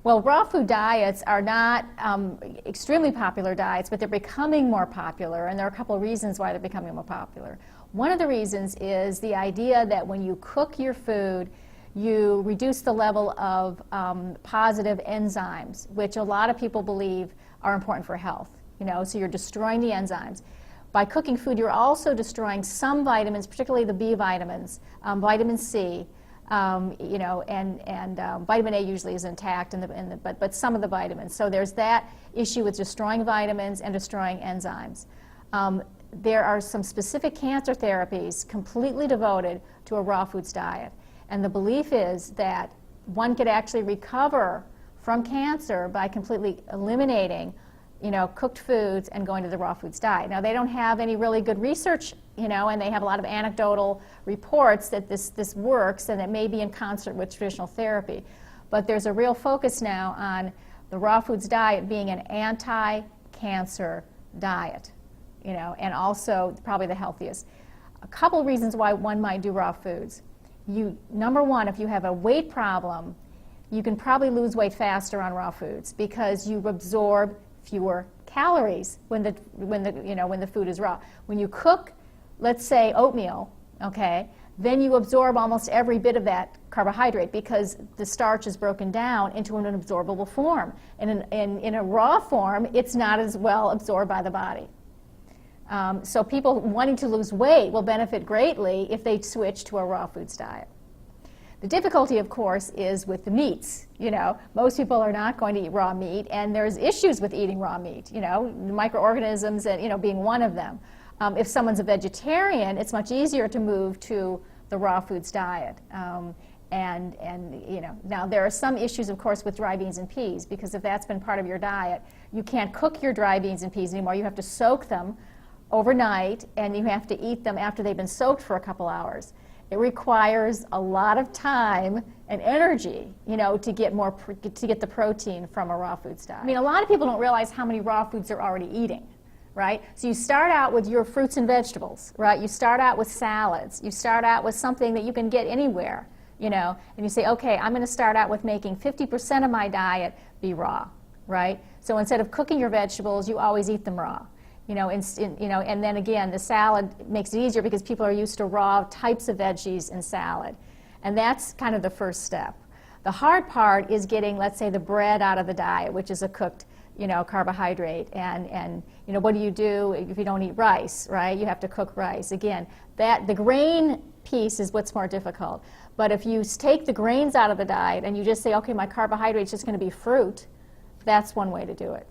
Well, raw food diets are not extremely popular diets, but they're becoming more popular, and there are a couple of reasons why they're becoming more popular. One of the reasons is the idea that when you cook your food, you reduce the level of positive enzymes, which a lot of people believe are important for health. So you're destroying the enzymes. By cooking food, you're also destroying some vitamins, particularly the B vitamins, vitamin C, and vitamin A usually is intact, but some of the vitamins. So there's that issue with destroying vitamins and destroying enzymes. There are some specific cancer therapies completely devoted to a raw foods diet. And the belief is that one could actually recover from cancer by completely eliminating cooked foods and going to the raw foods diet. Now, they don't have any really good research, and they have a lot of anecdotal reports that this works and it may be in concert with traditional therapy. But there's a real focus now on the raw foods diet being an anti-cancer diet, and also probably the healthiest. A couple of reasons why one might do raw foods. Number one, if you have a weight problem, you can probably lose weight faster on raw foods because you absorb fewer calories when the food is raw. When you cook, let's say oatmeal, okay, then you absorb almost every bit of that carbohydrate because the starch is broken down into an absorbable form. And in a raw form, it's not as well absorbed by the body. So people wanting to lose weight will benefit greatly if they switch to a raw foods diet. The difficulty, of course, is with the meats. Most people are not going to eat raw meat, and there's issues with eating raw meat, microorganisms and, being one of them. If someone's a vegetarian, it's much easier to move to the raw foods diet. Now there are some issues, of course, with dry beans and peas, because if that's been part of your diet, you can't cook your dry beans and peas anymore. You have to soak them overnight, and you have to eat them after they've been soaked for a couple hours. It requires a lot of time and energy, to get the protein from a raw foods diet. A lot of people don't realize how many raw foods they're already eating, right? So you start out with your fruits and vegetables, right? You start out with salads. You start out with something that you can get anywhere, and you say, okay, I'm going to start out with making 50% of my diet be raw, right? So instead of cooking your vegetables, you always eat them raw. And then again, the salad makes it easier because people are used to raw types of veggies in salad. And that's kind of the first step. The hard part is getting, let's say, the bread out of the diet, which is a cooked, carbohydrate. And what do you do if you don't eat rice, right? You have to cook rice. Again, the grain piece is what's more difficult. But if you take the grains out of the diet and you just say, okay, my carbohydrate is just going to be fruit, that's one way to do it.